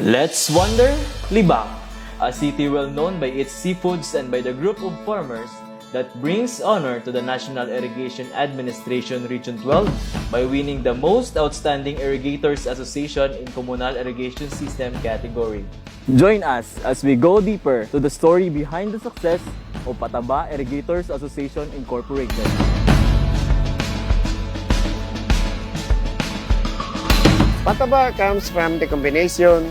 Let's wander Lebak, a city well known by its seafoods and by the group of farmers that brings honor to the National Irrigation Administration Region 12 by winning the Most Outstanding Irrigators Association in Communal Irrigation System category. Join us as we go deeper to the story behind the success of PPATTABA Irrigators Association Incorporated. PPATTABA comes from the combination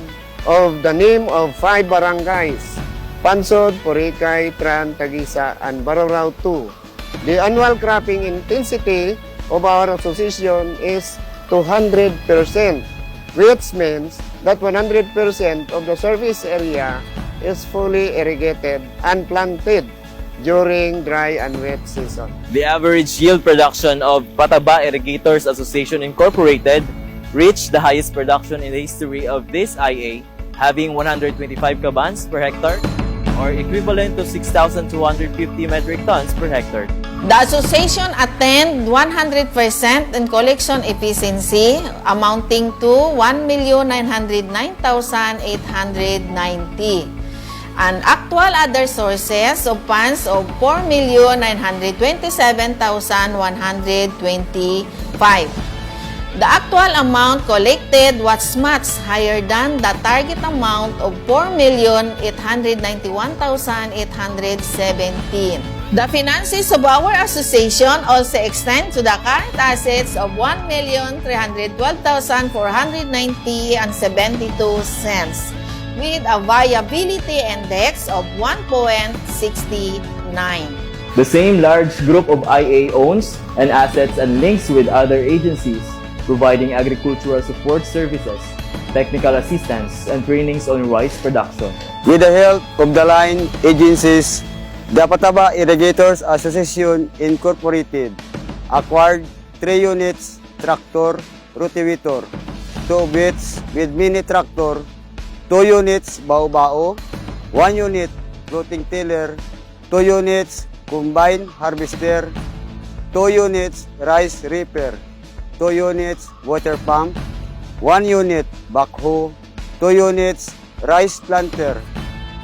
of the name of 5 barangays, Pansod, Purikay, Tran, Tagisa, and Barorao 2. The annual cropping intensity of our association is 200%, which means that 100% of the service area is fully irrigated and planted during dry and wet season. The average yield production of PPATTABA Irrigators Association Incorporated reached the highest production in the history of this IA, having 125 kabans per hectare, or equivalent to 6,250 metric tons per hectare. The association attained 100% in collection efficiency, amounting to 1,909,890. And actual other sources of funds of 4,927,125. The actual amount collected was much higher than the target amount of 4,891,817. The finances of our association also extend to the current assets of 1,312,490.72, with a viability index of 1.69. The same large group of IA owns and assets and links with other agencies, providing agricultural support services, technical assistance, and trainings on rice production. With the help of the line agencies, the PPATTABA Irrigators Association Incorporated acquired 3 units tractor rotivator, 2 bits with mini tractor, 2 units bao-bao, 1 unit floating tiller, 2 units combine harvester, 2 units rice reaper, 2 units water pump, 1 unit backhoe, 2 units rice planter,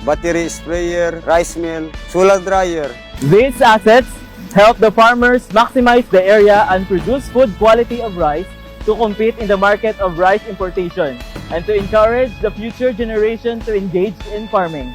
battery sprayer, rice mill, solar dryer. These assets help the farmers maximize the area and produce food quality of rice to compete in the market of rice importation and to encourage the future generation to engage in farming.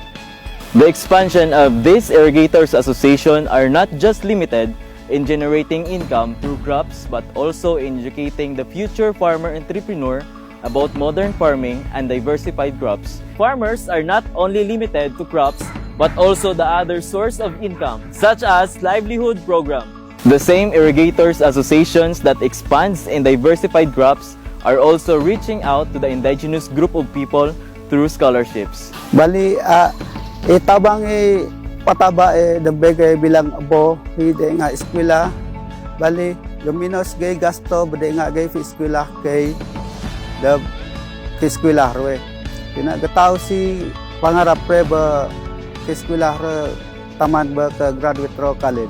The expansion of these Irrigators Association are not just limited in generating income through crops but also in educating the future farmer entrepreneur about modern farming and diversified crops. Farmers are not only limited to crops but also the other source of income, such as livelihood program. The same Irrigators Associations that expands in diversified crops are also reaching out to the indigenous group of people through scholarships. Bali, itabang PPATTABA debay bilang abo hide nga eskwela. Bali, luminos gay gasto bade nga gay eskwela kay the eskwela re. Pinagataw si pangarap pre ba eskwela re taman ba ka graduate ro college.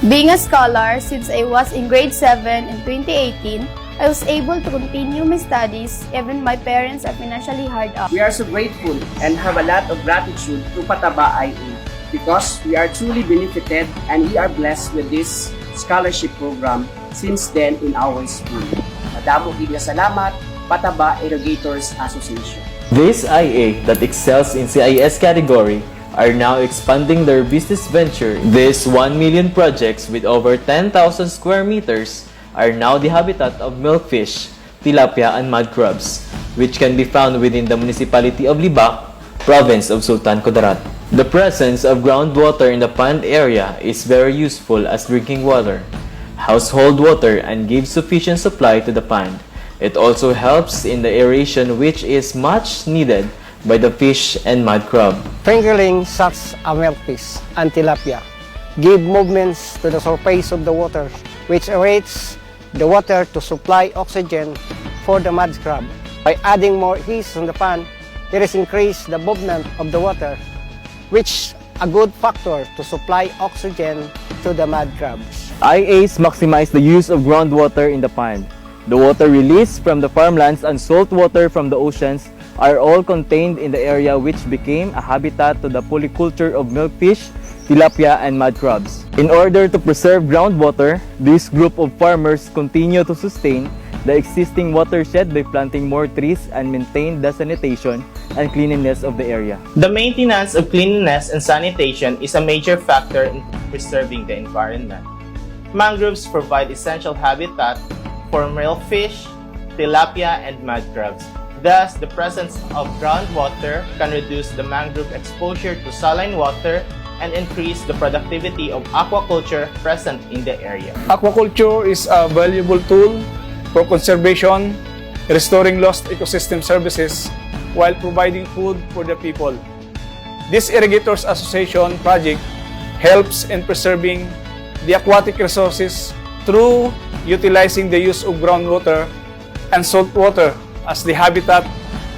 Being a scholar since I was in grade 7 in 2018, I was able to continue my studies even my parents are financially hard up. We are so grateful and have a lot of gratitude to PPATTABA IA because we are truly benefited and we are blessed with this scholarship program since then in our school. Madamo gid nga salamat, PPATTABA Irrigators Association. This IA that excels in CIS category are now expanding their business venture. These 1 million projects with over 10,000 square meters are now the habitat of milkfish, tilapia, and mud crabs, which can be found within the municipality of Lebak, province of Sultan Kudarat. The presence of groundwater in the pond area is very useful as drinking water, household water, and gives sufficient supply to the pond. It also helps in the aeration, which is much needed by the fish and mud crab. Sprinkling such a milkfish and tilapia give movements to the surface of the water, which aerates the water to supply oxygen for the mud crab. By adding more heat on the pond, it is increased the movement of the water, which a good factor to supply oxygen to the mud crabs. IAs maximize the use of groundwater in the pond. The water released from the farmlands and salt water from the oceans are all contained in the area which became a habitat to the polyculture of milkfish, tilapia, and mud crabs. In order to preserve groundwater, this group of farmers continue to sustain the existing watershed by planting more trees and maintain the sanitation and cleanliness of the area. The maintenance of cleanliness and sanitation is a major factor in preserving the environment. Mangroves provide essential habitat for milkfish, tilapia, and mud crabs. Thus, the presence of groundwater can reduce the mangrove exposure to saline water and increase the productivity of aquaculture present in the area. Aquaculture is a valuable tool for conservation, restoring lost ecosystem services, while providing food for the people. This Irrigators Association project helps in preserving the aquatic resources through utilizing the use of groundwater and saltwater as the habitat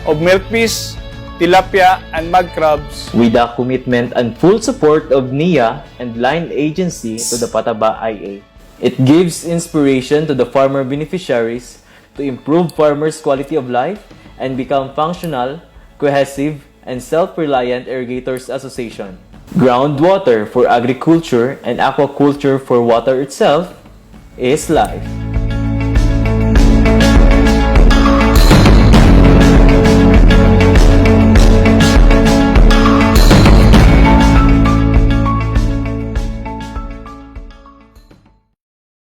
of milkfish, tilapia, and mud crabs. With the commitment and full support of NIA and line agency to the PPATTABA IA, it gives inspiration to the farmer beneficiaries to improve farmers' quality of life and become functional, cohesive, and self-reliant Irrigators Association. Groundwater for agriculture and aquaculture for water itself is life.